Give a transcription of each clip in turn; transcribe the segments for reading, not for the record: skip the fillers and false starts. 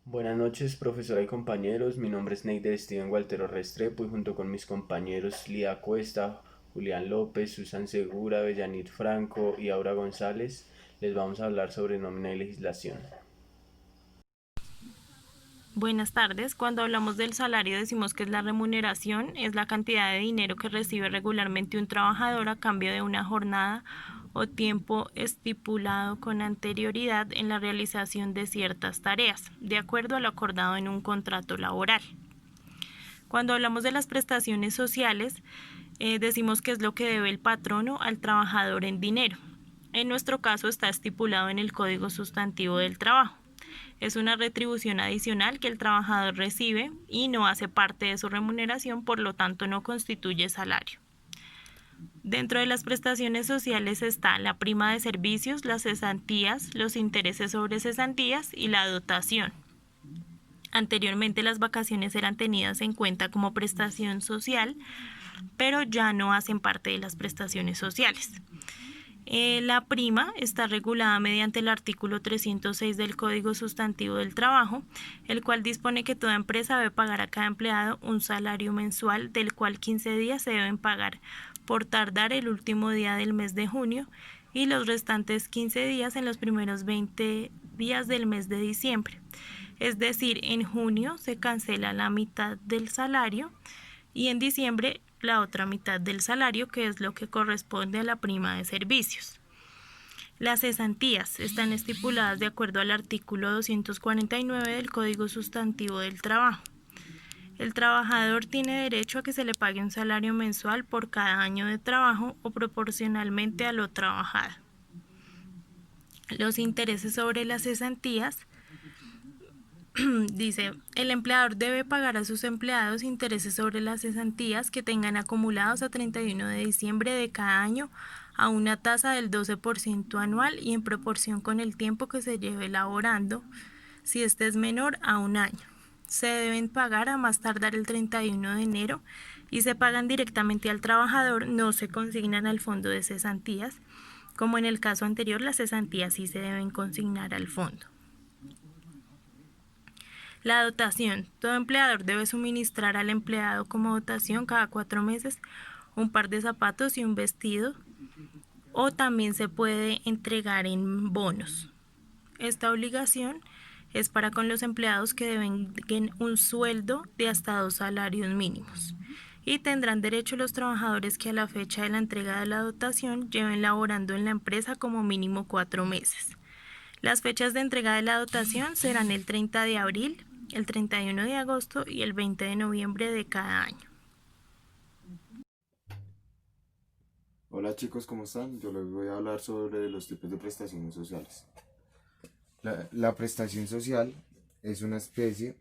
Buenas noches, profesora y compañeros. Mi nombre es Neider Steven Waltero Restrepo y junto con mis compañeros Lía Cuesta, Julián López, Susan Segura, Bellanit Franco y Aura González les vamos a hablar sobre nómina y legislación. Buenas tardes. Cuando hablamos del salario decimos que es la remuneración, es la cantidad de dinero que recibe regularmente un trabajador a cambio de una jornada o tiempo estipulado con anterioridad en la realización de ciertas tareas, de acuerdo a lo acordado en un contrato laboral. Cuando hablamos de las prestaciones sociales, decimos que es lo que debe el patrono al trabajador en dinero. En nuestro caso está estipulado en el Código Sustantivo del Trabajo. Es una retribución adicional que el trabajador recibe y no hace parte de su remuneración, por lo tanto no constituye salario. Dentro de las prestaciones sociales está la prima de servicios, las cesantías, los intereses sobre cesantías y la dotación. Anteriormente las vacaciones eran tenidas en cuenta como prestación social, pero ya no hacen parte de las prestaciones sociales. La prima está regulada mediante el artículo 306 del Código Sustantivo del Trabajo, el cual dispone que toda empresa debe pagar a cada empleado un salario mensual, del cual 15 días se deben pagar por tardar el último día del mes de junio y los restantes 15 días en los primeros 20 días del mes de diciembre. Es decir, en junio se cancela la mitad del salario y en diciembre la otra mitad del salario, que es lo que corresponde a la prima de servicios. Las cesantías están estipuladas de acuerdo al artículo 249 del Código Sustantivo del Trabajo. El trabajador tiene derecho a que se le pague un salario mensual por cada año de trabajo o proporcionalmente a lo trabajado. Los intereses sobre las cesantías dice, el empleador debe pagar a sus empleados intereses sobre las cesantías que tengan acumulados a 31 de diciembre de cada año a una tasa del 12% anual y en proporción con el tiempo que se lleve elaborando, si este es menor a un año. Se deben pagar a más tardar el 31 de enero y se pagan directamente al trabajador, no se consignan al fondo de cesantías. Como en el caso anterior, las cesantías sí se deben consignar al fondo. La dotación. Todo empleador debe suministrar al empleado como dotación cada 4 meses un par de zapatos y un vestido, o también se puede entregar en bonos. Esta obligación es para con los empleados que deben un sueldo de hasta 2 salarios mínimos. Y tendrán derecho los trabajadores que a la fecha de la entrega de la dotación lleven laborando en la empresa como mínimo 4 meses. Las fechas de entrega de la dotación serán el 30 de abril, el 31 de agosto y el 20 de noviembre de cada año. Hola chicos, ¿cómo están? Yo les voy a hablar sobre los tipos de prestaciones sociales. La prestación social es una especie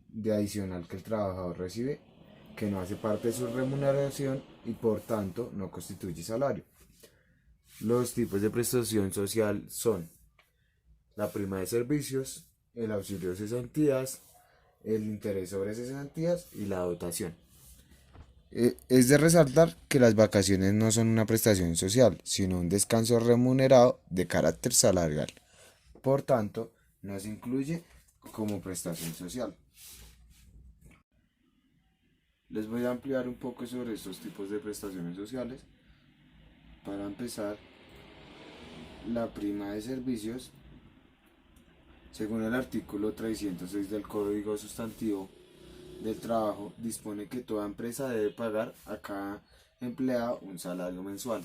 de adicional que el trabajador recibe que no hace parte de su remuneración y por tanto no constituye salario. Los tipos de prestación social son la prima de servicios, el auxilio de cesantías, el interés sobre cesantías y la dotación. Es de resaltar que las vacaciones no son una prestación social, sino un descanso remunerado de carácter salarial. Por tanto, no se incluye como prestación social. Les voy a ampliar un poco sobre estos tipos de prestaciones sociales. Para empezar, la prima de servicios, según el artículo 306 del Código Sustantivo del Trabajo, dispone que toda empresa debe pagar a cada empleado un salario mensual,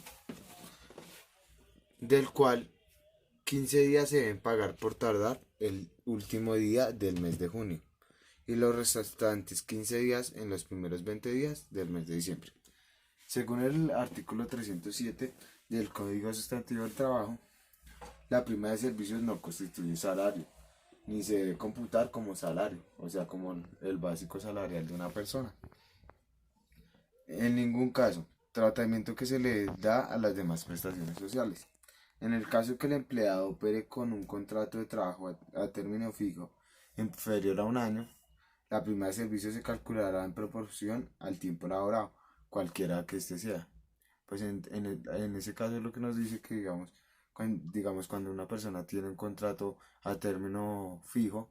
del cual 15 días se deben pagar por tardar el último día del mes de junio y los restantes 15 días en los primeros 20 días del mes de diciembre. Según el artículo 307 del Código Sustantivo del Trabajo, la prima de servicios no constituye salario, ni se debe computar como salario, o sea, como el básico salarial de una persona. En ningún caso, tratamiento que se le da a las demás prestaciones sociales. En el caso que el empleado opere con un contrato de trabajo a término fijo inferior a un año, la prima de servicio se calculará en proporción al tiempo laborado, cualquiera que éste sea. Pues en ese caso es lo que nos dice que digamos cuando una persona tiene un contrato a término fijo,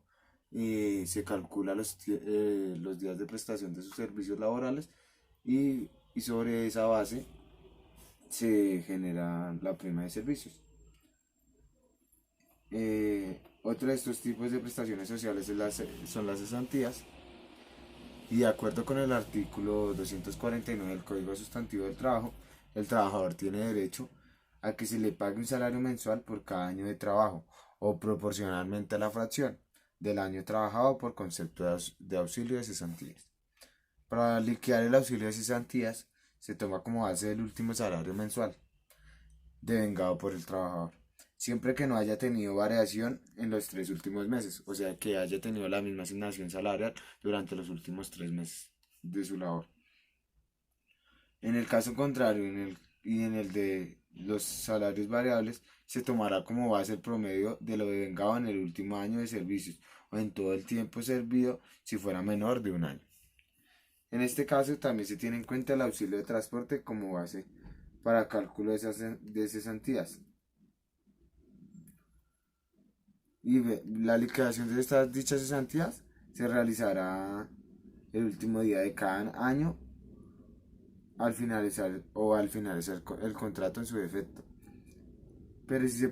y se calcula los días de prestación de sus servicios laborales y sobre esa base se genera la prima de servicios. Otro de estos tipos de prestaciones sociales son las cesantías, y de acuerdo con el artículo 249 del Código Sustantivo del Trabajo, el trabajador tiene derecho a que se le pague un salario mensual por cada año de trabajo o proporcionalmente a la fracción del año trabajado por concepto de auxilio de cesantías. Para liquidar el auxilio de cesantías se toma como base el último salario mensual devengado por el trabajador, siempre que no haya tenido variación en los 3 últimos meses, o sea que haya tenido la misma asignación salarial durante los últimos 3 meses de su labor. En el caso contrario, en el de los salarios variables, se tomará como base el promedio de lo devengado en el último año de servicios o en todo el tiempo servido si fuera menor de un año. En este caso también se tiene en cuenta el auxilio de transporte como base para cálculo de cesantías. Y la liquidación de estas dichas cesantías se realizará el último día de cada año al finalizar el contrato en su defecto. Pero si se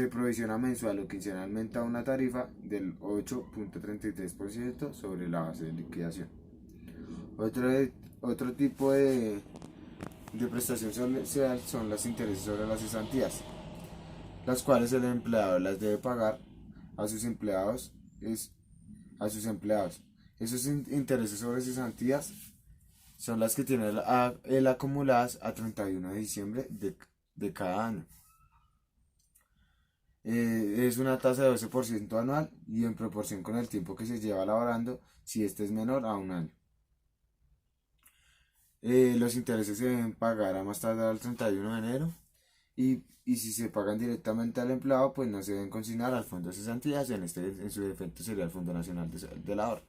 provisiona mensual o quincenalmente a una tarifa del 8.33% sobre la base de liquidación. Otro tipo de prestación social son los intereses sobre las cesantías, las cuales el empleador las debe pagar a sus empleados. Esos intereses sobre cesantías son las que tiene él acumuladas a 31 de diciembre de cada año. Es una tasa de 12% anual y en proporción con el tiempo que se lleva laborando, si este es menor a un año. Los intereses se deben pagar a más tardar el 31 de enero y si se pagan directamente al empleado, pues no se deben consignar al fondo de cesantías. En su defecto sería el Fondo Nacional del Ahorro,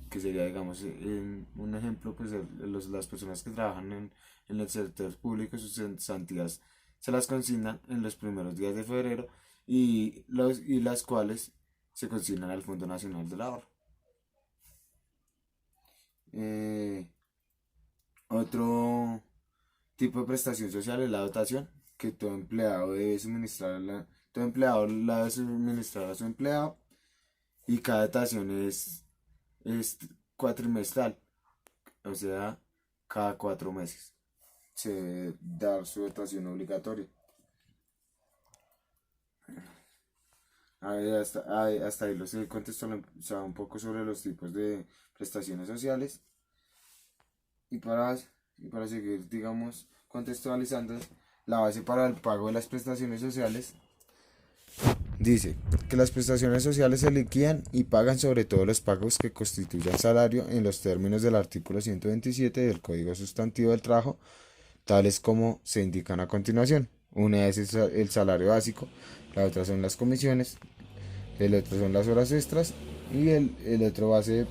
que sería, digamos, un ejemplo, pues las personas que trabajan en el sector público, sus cesantías se las consignan en los primeros días de febrero y las cuales se consignan al Fondo Nacional del Ahorro. Otro tipo de prestación social es la dotación, que todo empleado la debe suministrar a su empleado, y cada dotación es cuatrimestral, o sea, cada 4 meses se debe dar su dotación obligatoria. Hasta ahí los he contextualizado un poco sobre los tipos de prestaciones sociales. Y para seguir, digamos, contextualizando, la base para el pago de las prestaciones sociales dice que las prestaciones sociales se liquidan y pagan sobre todo los pagos que constituyan salario en los términos del artículo 127 del Código Sustantivo del Trabajo, tales como se indican a continuación. Una es el salario básico, la otra son las comisiones, el otro son las horas extras y el otro base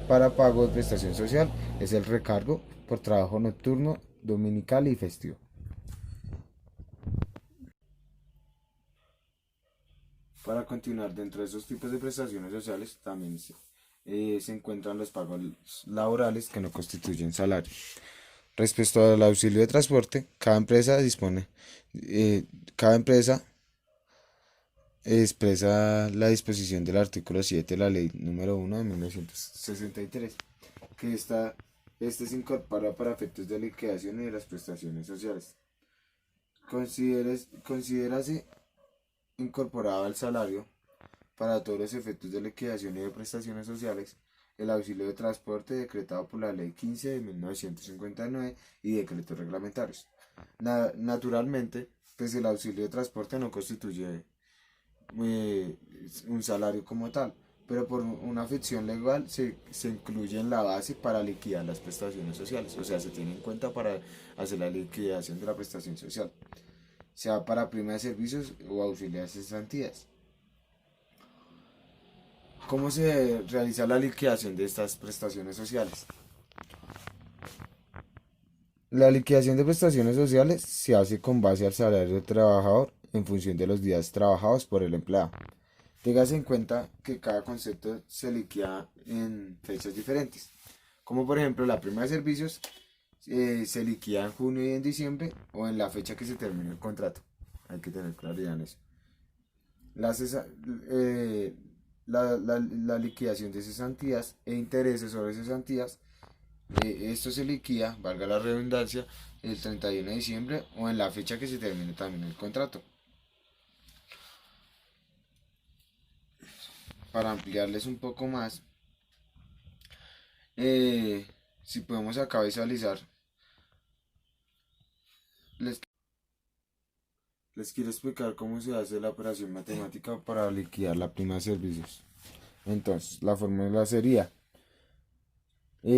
para pago de prestación social es el recargo por trabajo nocturno, dominical y festivo. Para continuar, dentro de esos tipos de prestaciones sociales también se encuentran los pagos laborales que no constituyen salario. Respecto al auxilio de transporte, cada empresa expresa la disposición del artículo 7 de la Ley número 1 de 1963, que este se incorpora para efectos de liquidación y de las prestaciones sociales. Considérase incorporado al salario para todos los efectos de liquidación y de prestaciones sociales el auxilio de transporte decretado por la Ley 15 de 1959 y decretos reglamentarios. Naturalmente, pues el auxilio de transporte no constituye un salario como tal, pero por una ficción legal se incluye en la base para liquidar las prestaciones sociales, o sea, se tiene en cuenta para hacer la liquidación de la prestación social, sea para prima de servicios o auxilio de cesantías. ¿Cómo se realiza la liquidación de estas prestaciones sociales? La liquidación de prestaciones sociales se hace con base al salario del trabajador en función de los días trabajados por el empleado. Tengas en cuenta que cada concepto se liquida en fechas diferentes, como por ejemplo la prima de servicios se liquida en junio y en diciembre o en la fecha que se termine el contrato. Hay que tener claridad en eso. La, cesa- eh, la liquidación de cesantías e intereses sobre cesantías, esto se liquida, valga la redundancia, el 31 de diciembre o en la fecha que se termine también el contrato. Para ampliarles un poco más, eh, si podemos acá visualizar, les, les quiero explicar cómo se hace la operación matemática para liquidar la prima de servicios. Entonces, la fórmula sería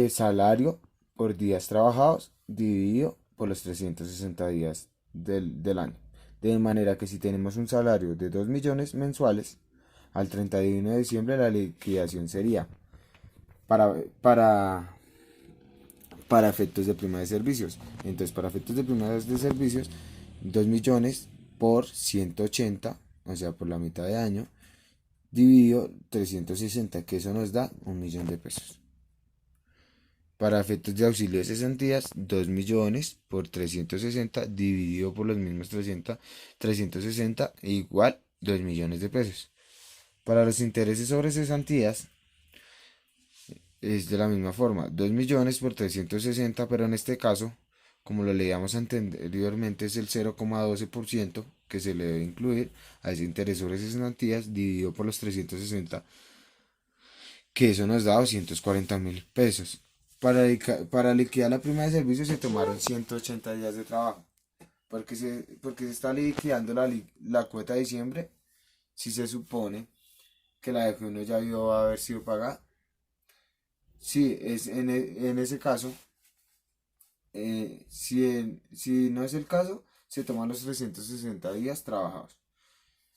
salario por días trabajados dividido por los 360 días del año. De manera que si tenemos un salario de 2 millones mensuales, al 31 de diciembre la liquidación sería para, para, para efectos de prima de servicios. Entonces, para efectos de prima de servicios, 2 millones por 180, o sea, por la mitad de año, dividido 360, que eso nos da 1 millón de pesos. Para efectos de auxilio de cesantías, 2 millones por 360 dividido por los mismos 360 igual 2 millones de pesos. Para los intereses sobre cesantías es de la misma forma, 2 millones por 360, pero en este caso, como lo leíamos anteriormente, es el 0,12% que se le debe incluir a ese interés sobre cesantías dividido por los 360, que eso nos da 240.000 pesos. Para liquidar la prima de servicio se tomaron 180 días de trabajo. Porque se está liquidando la cuota de diciembre si se supone que la de junio ya debió haber sido pagada. Sí, en ese caso, si no es el caso, se toman los 360 días trabajados.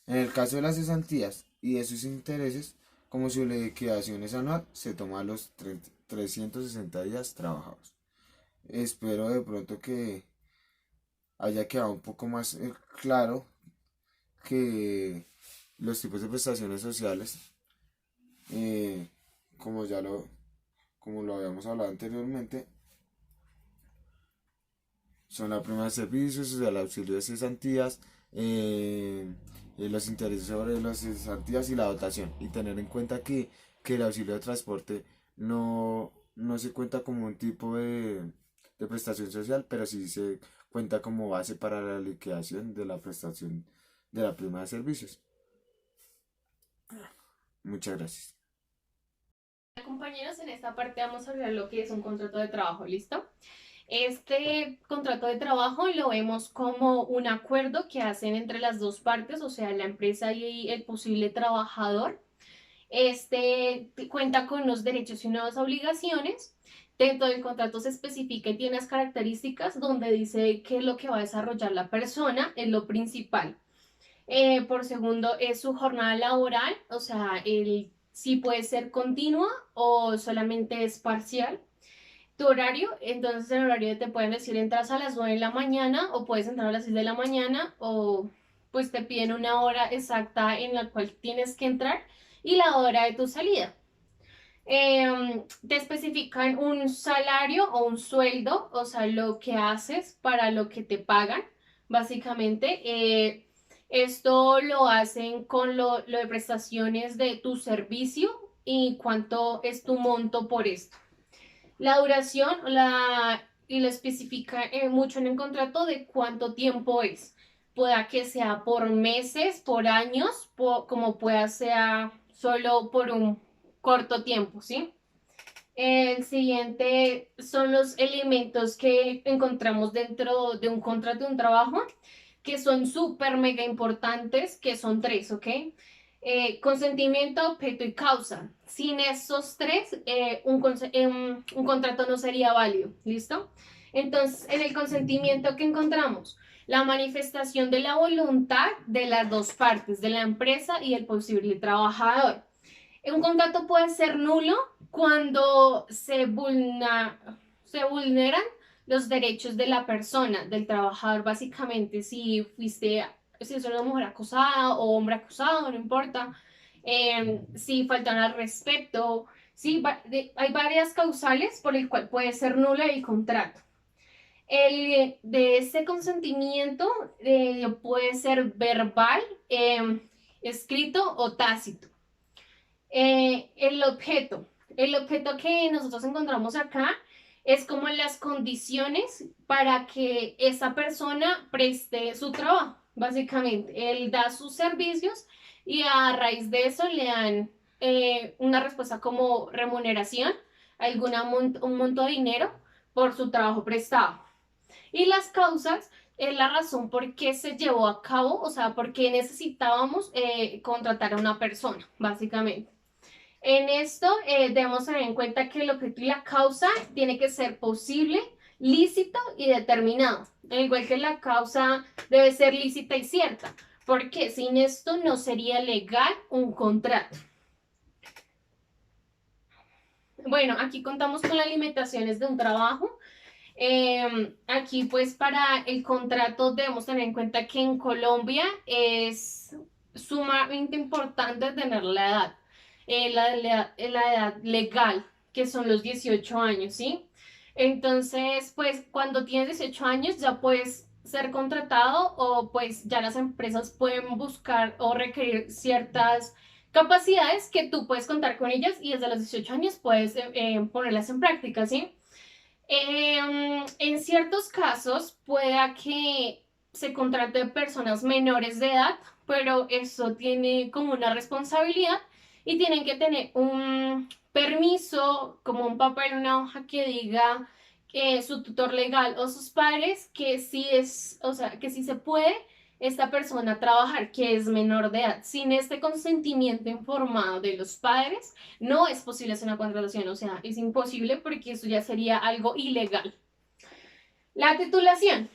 En el caso de las cesantías y de sus intereses, como su liquidación es anual, se toma los 360 días trabajados. Espero de pronto que haya quedado un poco más claro que los tipos de prestaciones sociales, eh, como como lo habíamos hablado anteriormente, son la prima de servicios, o sea, el auxilio de cesantías, los intereses sobre las cesantías y la dotación. Y tener en cuenta que el auxilio de transporte no se cuenta como un tipo de prestación social, pero sí se cuenta como base para la liquidación de la prestación de la prima de servicios. Muchas gracias. Compañeros, en esta parte vamos a hablar lo que es un contrato de trabajo, ¿listo? Este contrato de trabajo lo vemos como un acuerdo que hacen entre las dos partes, o sea, la empresa y el posible trabajador. Este cuenta con unos derechos y unas obligaciones. Dentro del contrato se especifica y tiene unas características donde dice qué es lo que va a desarrollar la persona, es lo principal. Por segundo, es su jornada laboral, o sea, si puede ser continua o solamente es parcial. Tu horario, entonces el horario te pueden decir entras a las 9 de la mañana o puedes entrar a las 6 de la mañana o pues te piden una hora exacta en la cual tienes que entrar y la hora de tu salida. Te especifican un salario o un sueldo, o sea, lo que haces para lo que te pagan, básicamente. Esto lo hacen con lo de prestaciones de tu servicio y cuánto es tu monto por esto. La duración y lo especifica mucho en el contrato de cuánto tiempo es. Pueda que sea por meses, por años, como pueda sea solo por un corto tiempo, ¿sí? El siguiente son los elementos que encontramos dentro de un contrato de un trabajo, que son súper mega importantes, que son tres, ¿ok? Consentimiento, objeto y causa. Sin esos tres, un contrato no sería válido, ¿listo? Entonces, en el consentimiento que encontramos, la manifestación de la voluntad de las dos partes, de la empresa y el posible trabajador. Un contrato puede ser nulo cuando se vulneran los derechos de la persona, del trabajador, básicamente, si es una mujer acosada o hombre acosado, no importa, si faltan al respeto, sí, hay varias causales por el cual puede ser nulo el contrato. De ese consentimiento puede ser verbal, escrito o tácito. El objeto que nosotros encontramos acá es como las condiciones para que esa persona preste su trabajo, básicamente. Él da sus servicios y a raíz de eso le dan una respuesta como remuneración, un monto de dinero por su trabajo prestado. Y las causas es la razón por qué se llevó a cabo, o sea, por qué necesitábamos contratar a una persona, básicamente. En esto debemos tener en cuenta que el objeto y la causa tiene que ser posible, lícito y determinado. Al igual que la causa debe ser lícita y cierta, porque sin esto no sería legal un contrato. Bueno, aquí contamos con las limitaciones de un trabajo. Aquí pues para el contrato debemos tener en cuenta que en Colombia es sumamente importante tener la edad. La edad legal, que son los 18 años, ¿sí? Entonces, pues cuando tienes 18 años ya puedes ser contratado o pues ya las empresas pueden buscar o requerir ciertas capacidades que tú puedes contar con ellas y desde los 18 años puedes ponerlas en práctica, ¿sí? En ciertos casos pueda que se contrate personas menores de edad, pero eso tiene como una responsabilidad y tienen que tener un permiso, como un papel, una hoja que diga que su tutor legal o sus padres que sí es, o sea, que sí se puede esta persona trabajar, que es menor de edad. Sin este consentimiento informado de los padres, no es posible hacer una contratación, o sea, es imposible porque eso ya sería algo ilegal. La titulación.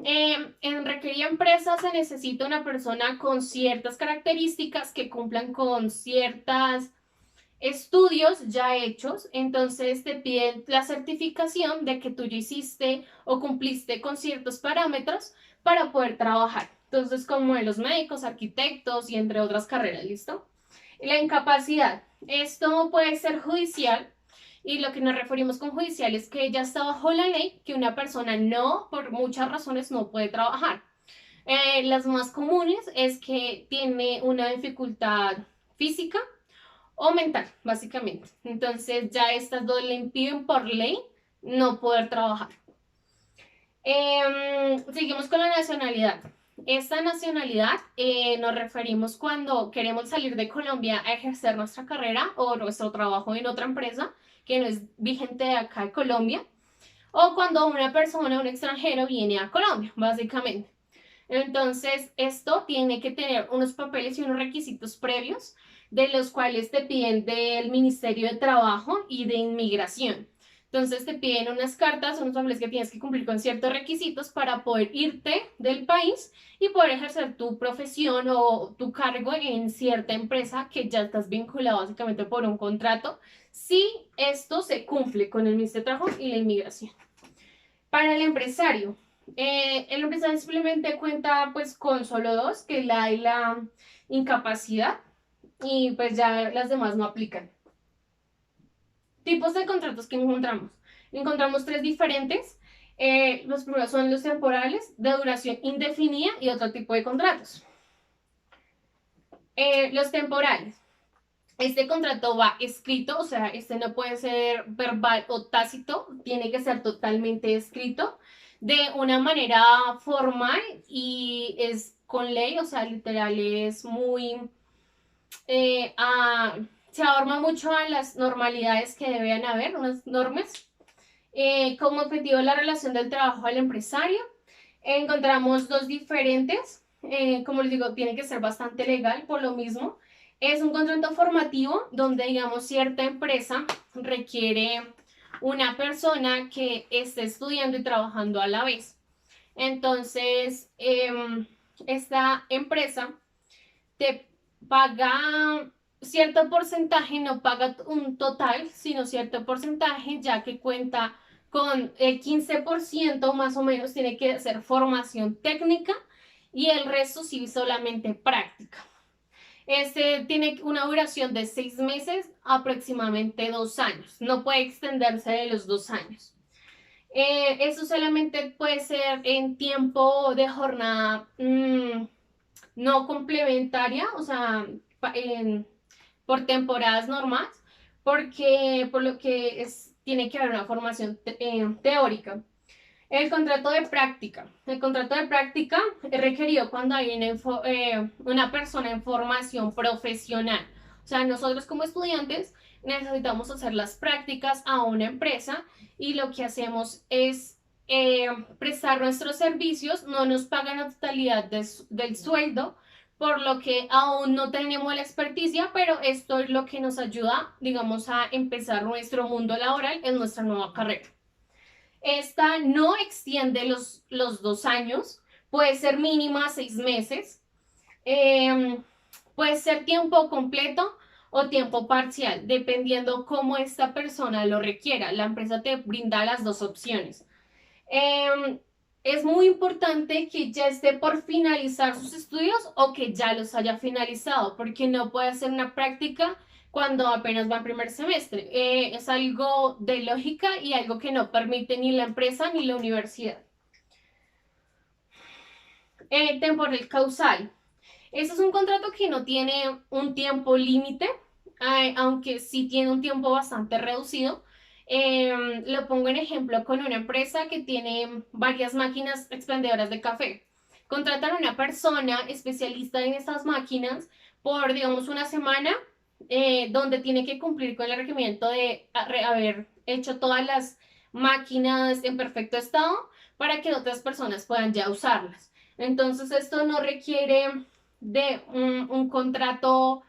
En requerida empresa se necesita una persona con ciertas características que cumplan con ciertos estudios ya hechos, entonces te piden la certificación de que tú ya hiciste o cumpliste con ciertos parámetros para poder trabajar. Entonces, como de los médicos, arquitectos y entre otras carreras, ¿listo? La incapacidad. Esto puede ser judicial y lo que nos referimos con judicial es que ya está bajo la ley que una persona no, por muchas razones, no puede trabajar. Las más comunes es que tiene una dificultad física o mental, básicamente. Entonces ya estas dos le impiden por ley no poder trabajar. Seguimos con la nacionalidad. Esta nacionalidad nos referimos cuando queremos salir de Colombia a ejercer nuestra carrera o nuestro trabajo en otra empresa que no es vigente de acá de Colombia, o cuando una persona, un extranjero, viene a Colombia, básicamente. Entonces, esto tiene que tener unos papeles y unos requisitos previos, de los cuales te piden del Ministerio de Trabajo y de Inmigración. Entonces te piden unas cartas, unos papeles que tienes que cumplir con ciertos requisitos para poder irte del país y poder ejercer tu profesión o tu cargo en cierta empresa que ya estás vinculado básicamente por un contrato, si esto se cumple con el Ministerio de Trabajo y la Inmigración. Para el empresario simplemente cuenta pues con solo dos, que es la edad y la incapacidad, y pues ya las demás no aplican. Tipos de contratos que encontramos. Encontramos tres diferentes. Los primeros son los temporales, de duración indefinida y otro tipo de contratos. Los temporales. Este contrato va escrito, o sea, este no puede ser verbal o tácito, tiene que ser totalmente escrito de una manera formal y es con ley, o sea, literal es muy... se ahorma mucho a las normalidades que deben haber, unas normas. Como objetivo la relación del trabajo al empresario. Encontramos dos diferentes, como les digo, tiene que ser bastante legal por lo mismo. Es un contrato formativo donde, digamos, cierta empresa requiere una persona que esté estudiando y trabajando a la vez. Entonces, esta empresa te paga cierto porcentaje, no paga un total, sino cierto porcentaje, ya que cuenta con el 15% más o menos, tiene que hacer formación técnica y el resto sí solamente práctica. Este tiene una duración de 6 meses, aproximadamente 2 años. No puede extenderse de los 2 años. Eso solamente puede ser en tiempo de jornada no complementaria, o sea, por temporadas normales, porque por lo que tiene que haber una formación teórica. El contrato de práctica. El contrato de práctica es requerido cuando hay una persona en formación profesional. O sea, nosotros como estudiantes necesitamos hacer las prácticas a una empresa y lo que hacemos es prestar nuestros servicios, no nos pagan la totalidad del sueldo, por lo que aún no tenemos la experticia, pero esto es lo que nos ayuda, digamos, a empezar nuestro mundo laboral en nuestra nueva carrera. Esta no extiende los 2 años, puede ser mínima 6 meses, puede ser tiempo completo o tiempo parcial, dependiendo cómo esta persona lo requiera. La empresa te brinda las dos opciones. Es muy importante que ya esté por finalizar sus estudios o que ya los haya finalizado, porque no puede hacer una práctica cuando apenas va en primer semestre. Es algo de lógica y algo que no permite ni la empresa ni la universidad. Temporal causal. Este es un contrato que no tiene un tiempo límite, aunque sí tiene un tiempo bastante reducido. Lo pongo en ejemplo con una empresa que tiene varias máquinas expendedoras de café. Contratan a una persona especialista en estas máquinas por, digamos, una semana, donde tiene que cumplir con el requerimiento de haber hecho todas las máquinas en perfecto estado para que otras personas puedan ya usarlas. Entonces, esto no requiere de un contrato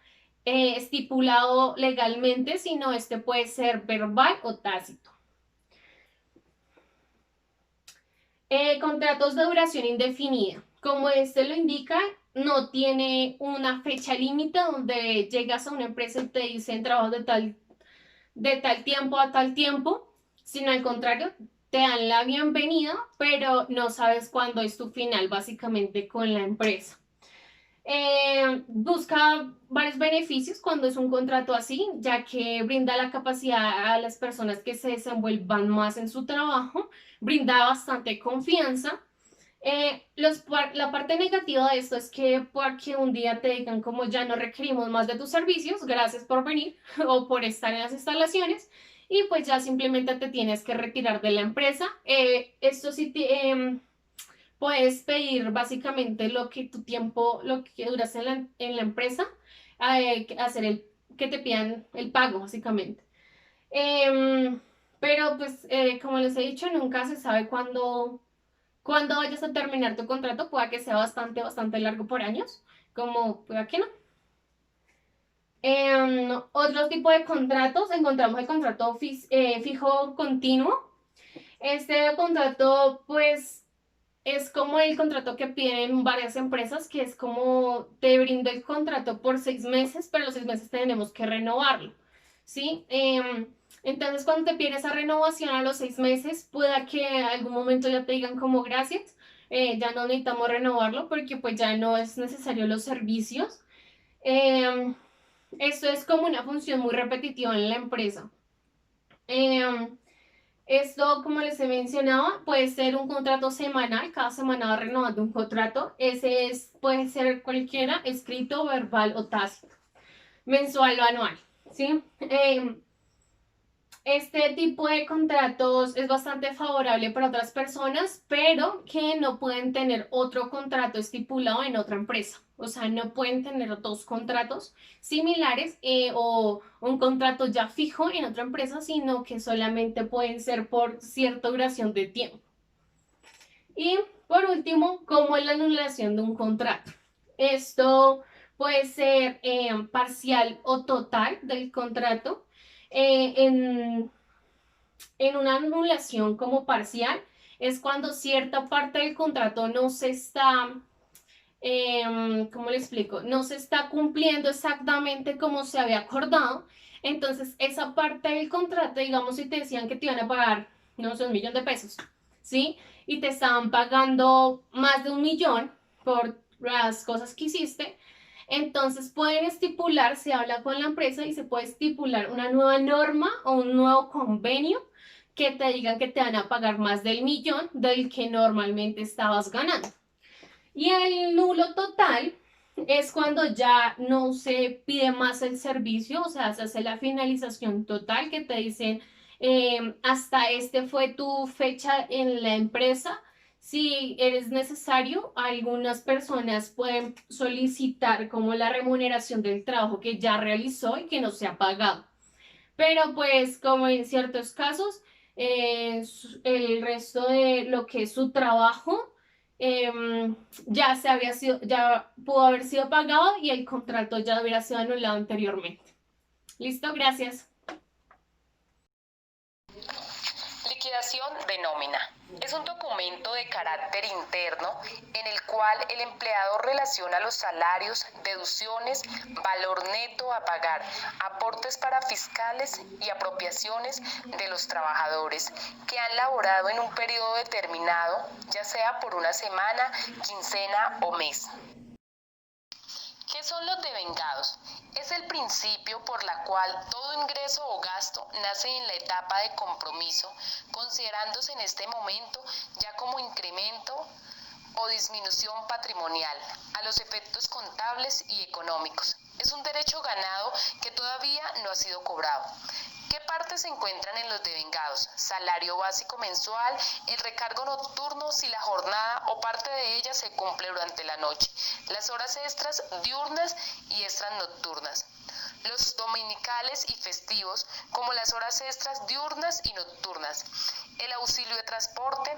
estipulado legalmente, sino este puede ser verbal o tácito. Contratos de duración indefinida. Como este lo indica, no tiene una fecha límite donde llegas a una empresa y te dicen trabajo de tal tiempo a tal tiempo, sino al contrario, te dan la bienvenida, pero no sabes cuándo es tu final básicamente con la empresa. Busca varios beneficios cuando es un contrato así, ya que brinda la capacidad a las personas que se desenvuelvan más en su trabajo, brinda bastante confianza. La parte negativa de esto es que puede que un día te digan como ya no requerimos más de tus servicios, gracias por venir o por estar en las instalaciones, y pues ya simplemente te tienes que retirar de la empresa. Esto sí puedes pedir básicamente lo que duras en la empresa, que te pidan el pago básicamente. Pero pues como les he dicho, nunca se sabe cuándo vayas a terminar tu contrato. Pueda que sea bastante largo por años, como pueda que no. Otro tipo de contratos, encontramos el contrato fijo continuo. Este contrato pues es como el contrato que piden varias empresas, que es como te brindo el contrato por 6 meses, pero los 6 meses tenemos que renovarlo, ¿sí? Entonces, cuando te piden esa renovación a los 6 meses, pueda que en algún momento ya te digan como gracias, ya no necesitamos renovarlo porque pues ya no es necesario los servicios. Esto es como una función muy repetitiva en la empresa. Esto, como les he mencionado, puede ser un contrato semanal, cada semana va renovando un contrato. Puede ser cualquiera, escrito, verbal o tácito, mensual o anual, ¿sí? Este tipo de contratos es bastante favorable para otras personas, pero que no pueden tener otro contrato estipulado en otra empresa. O sea, no pueden tener dos contratos similares o un contrato ya fijo en otra empresa, sino que solamente pueden ser por cierta duración de tiempo. Y por último, ¿cómo es la anulación de un contrato? Esto puede ser parcial o total del contrato. En una anulación como parcial es cuando cierta parte del contrato no se está, ¿cómo le explico? No se está cumpliendo exactamente como se había acordado. Entonces, esa parte del contrato, digamos, si te decían que te iban a pagar, no sé, 1 millón de pesos, ¿sí? Y te estaban pagando más de 1 millón por las cosas que hiciste. Entonces pueden estipular, se habla con la empresa y se puede estipular una nueva norma o un nuevo convenio que te digan que te van a pagar más del millón del que normalmente estabas ganando. Y el nulo total es cuando ya no se pide más el servicio, o sea, se hace la finalización total que te dicen, hasta este fue tu fecha en la empresa. Si eres necesario, algunas personas pueden solicitar como la remuneración del trabajo que ya realizó y que no se ha pagado. Pero pues como en ciertos casos, el resto de lo que es su trabajo ya pudo haber sido pagado y el contrato ya hubiera sido anulado anteriormente. Listo, gracias. Liquidación de nómina. Es un documento de carácter interno en el cual el empleador relaciona los salarios, deducciones, valor neto a pagar, aportes para fiscales y apropiaciones de los trabajadores que han laborado en un periodo determinado, ya sea por una semana, quincena o mes. ¿Qué son los devengados? Es el principio por la cual todo ingreso o gasto nace en la etapa de compromiso, considerándose en este momento ya como incremento o disminución patrimonial a los efectos contables y económicos. Es un derecho ganado que todavía no ha sido cobrado. ¿Qué partes se encuentran en los devengados? Salario básico mensual, el recargo nocturno si la jornada o parte de ella se cumple durante la noche, las horas extras diurnas y extras nocturnas, los dominicales y festivos como las horas extras diurnas y nocturnas, el auxilio de transporte,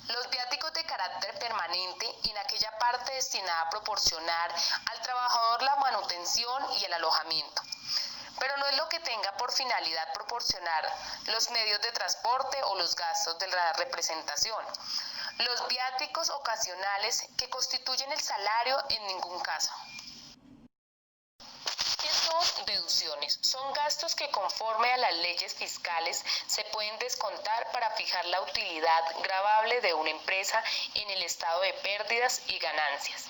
los viáticos de carácter permanente en aquella parte destinada a proporcionar al trabajador la manutención y el alojamiento. Pero no es lo que tenga por finalidad proporcionar los medios de transporte o los gastos de la representación. Los viáticos ocasionales que constituyen el salario en ningún caso. ¿Qué son deducciones? Son gastos que conforme a las leyes fiscales se pueden descontar para fijar la utilidad gravable de una empresa en el estado de pérdidas y ganancias.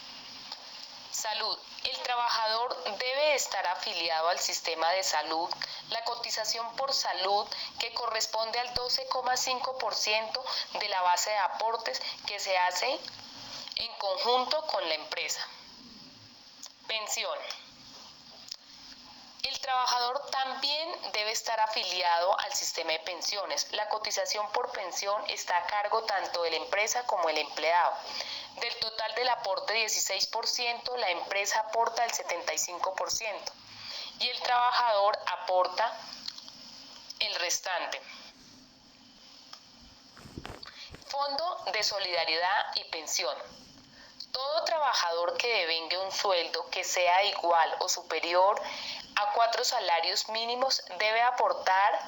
Salud. El trabajador debe estar afiliado al sistema de salud. La cotización por salud, que corresponde al 12,5% de la base de aportes que se hace en conjunto con la empresa. Pensión. El trabajador también debe estar afiliado al sistema de pensiones. La cotización por pensión está a cargo tanto de la empresa como del empleado. Del total del aporte 16%, la empresa aporta el 75% y el trabajador aporta el restante. Fondo de solidaridad y pensión. Todo trabajador que devengue un sueldo que sea igual o superior a 4 salarios mínimos debe aportar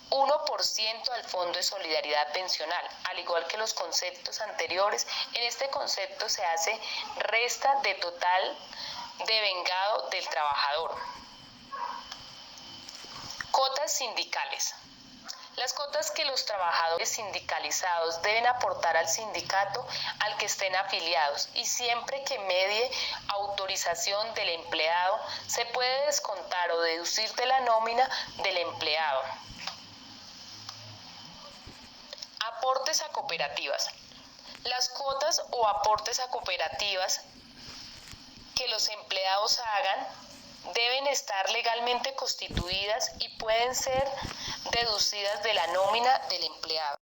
1% al Fondo de Solidaridad Pensional. Al igual que los conceptos anteriores, en este concepto se hace resta de total devengado del trabajador. Cotas sindicales. Las cotas que los trabajadores sindicalizados deben aportar al sindicato al que estén afiliados y siempre que medie autorización del empleado se puede descontar o deducir de la nómina del empleado. Aportes a cooperativas. Las cuotas o aportes a cooperativas que los empleados hagan deben estar legalmente constituidas y pueden ser deducidas de la nómina del empleado.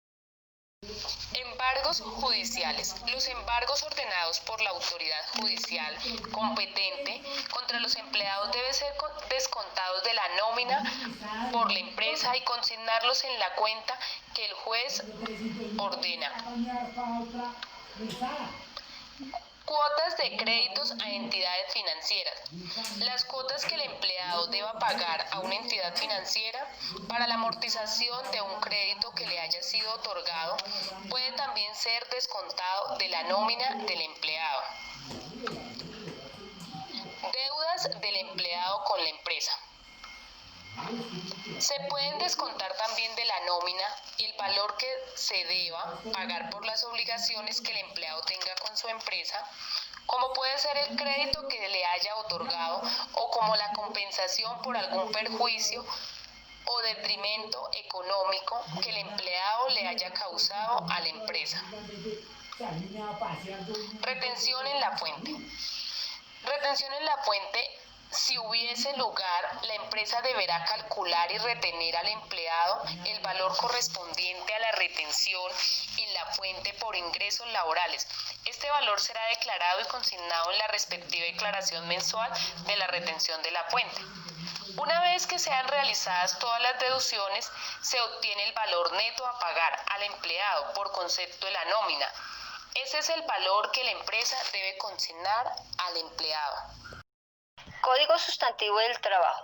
Embargos judiciales. Los embargos ordenados por la autoridad judicial competente contra los empleados deben ser descontados de la nómina por la empresa y consignarlos en la cuenta que el juez ordena. Cuotas de créditos a entidades financieras. Las cuotas que el empleado deba pagar a una entidad financiera para la amortización de un crédito que le haya sido otorgado puede también ser descontado de la nómina del empleado. Deudas del empleado con la empresa. Se pueden descontar también de la nómina el valor que se deba pagar por las obligaciones que el empleado tenga con su empresa, como puede ser el crédito que le haya otorgado o como la compensación por algún perjuicio o detrimento económico que el empleado le haya causado a la empresa. Retención en la fuente. Retención en la fuente. Si hubiese lugar, la empresa deberá calcular y retener al empleado el valor correspondiente a la retención en la fuente por ingresos laborales. Este valor será declarado y consignado en la respectiva declaración mensual de la retención de la fuente. Una vez que sean realizadas todas las deducciones, se obtiene el valor neto a pagar al empleado por concepto de la nómina. Ese es el valor que la empresa debe consignar al empleado. Código Sustantivo del Trabajo.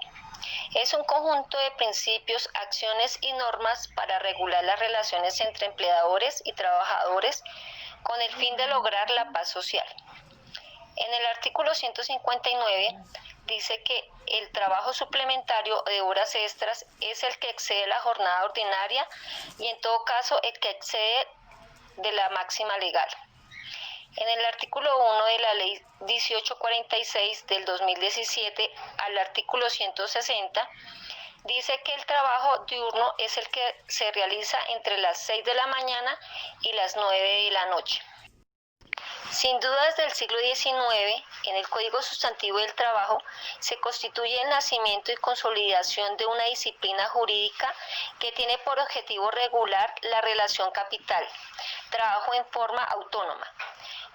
Es un conjunto de principios, acciones y normas para regular las relaciones entre empleadores y trabajadores con el fin de lograr la paz social. En el artículo 159 dice que el trabajo suplementario de horas extras es el que excede la jornada ordinaria y en todo caso el que excede de la máxima legal. En el artículo 1 de la Ley 1846 del 2017 al artículo 160, dice que el trabajo diurno es el que se realiza entre las 6 de la mañana y las 9 de la noche. Sin duda, desde el siglo XIX, en el Código Sustantivo del Trabajo, se constituye el nacimiento y consolidación de una disciplina jurídica que tiene por objetivo regular la relación capital-trabajo en forma autónoma.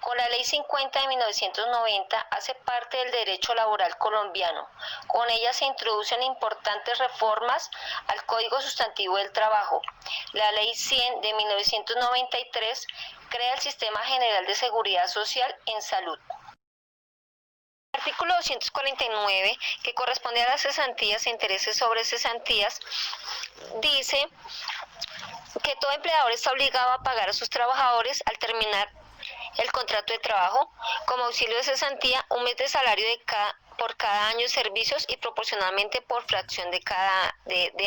Con la Ley 50 de 1990 hace parte del derecho laboral colombiano. Con ella se introducen importantes reformas al Código Sustantivo del Trabajo. La Ley 100 de 1993 crea el Sistema General de Seguridad Social en Salud. El artículo 249, que corresponde a las cesantías e intereses sobre cesantías, dice que todo empleador está obligado a pagar a sus trabajadores al terminar el contrato de trabajo, como auxilio de cesantía, un mes de salario por cada año de servicios y proporcionalmente por fracción de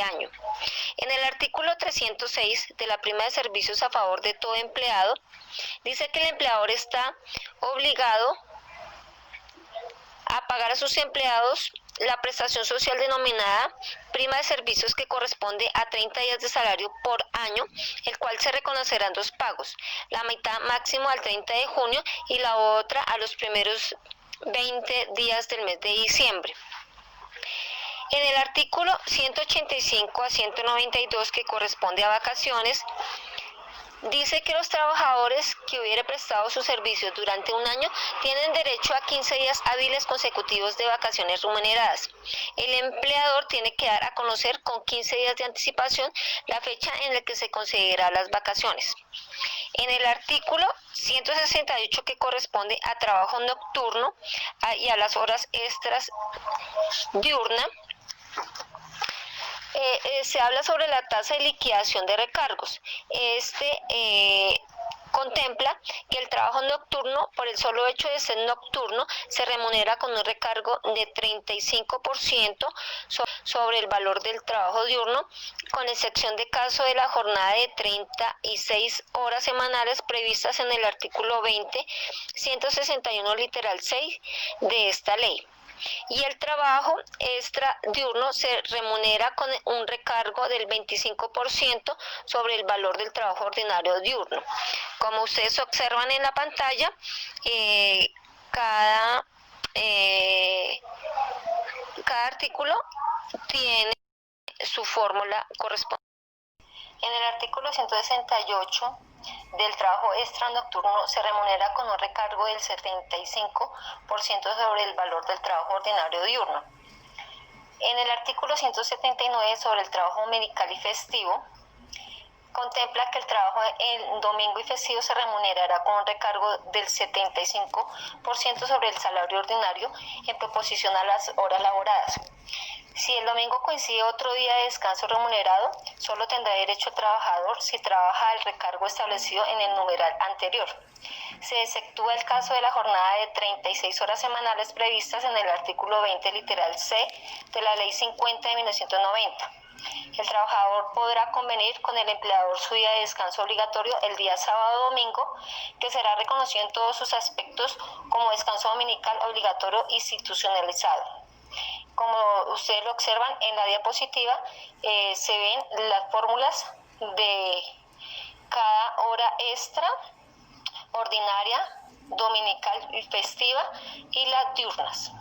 año. En el artículo 306 de la prima de servicios a favor de todo empleado, dice que el empleador está obligado a pagar a sus empleados la prestación social denominada prima de servicios, que corresponde a 30 días de salario por año, el cual se reconocerán dos pagos, la mitad máximo al 30 de junio y la otra a los primeros 20 días del mes de diciembre. En el artículo 185 a 192, que corresponde a vacaciones, dice que los trabajadores que hubieran prestado sus servicios durante un año tienen derecho a 15 días hábiles consecutivos de vacaciones remuneradas. El empleador tiene que dar a conocer con 15 días de anticipación la fecha en la que se concederán las vacaciones. En el artículo 168, que corresponde a trabajo nocturno y a las horas extras diurnas, se habla sobre la tasa de liquidación de recargos. Contempla que el trabajo nocturno, por el solo hecho de ser nocturno, se remunera con un recargo de 35% sobre el valor del trabajo diurno, con excepción de caso de la jornada de 36 horas semanales previstas en el artículo 20, 161 literal 6 de esta ley. Y el trabajo extra diurno se remunera con un recargo del 25% sobre el valor del trabajo ordinario diurno. Como ustedes observan en la pantalla, cada artículo tiene su fórmula correspondiente. En el artículo 168 del trabajo extra nocturno se remunera con un recargo del 75% sobre el valor del trabajo ordinario diurno. En el artículo 179 sobre el trabajo dominical y festivo, contempla que el trabajo en domingo y festivo se remunerará con un recargo del 75% sobre el salario ordinario en proporción a las horas laboradas. Si el domingo coincide otro día de descanso remunerado, solo tendrá derecho el trabajador si trabaja el recargo establecido en el numeral anterior. Se exceptúa el caso de la jornada de 36 horas semanales previstas en el artículo 20 literal C de la Ley 50 de 1990. El trabajador podrá convenir con el empleador su día de descanso obligatorio el día sábado o domingo, que será reconocido en todos sus aspectos como descanso dominical obligatorio institucionalizado. Como ustedes lo observan en la diapositiva, se ven las fórmulas de cada hora extra, ordinaria, dominical y festiva, y las diurnas.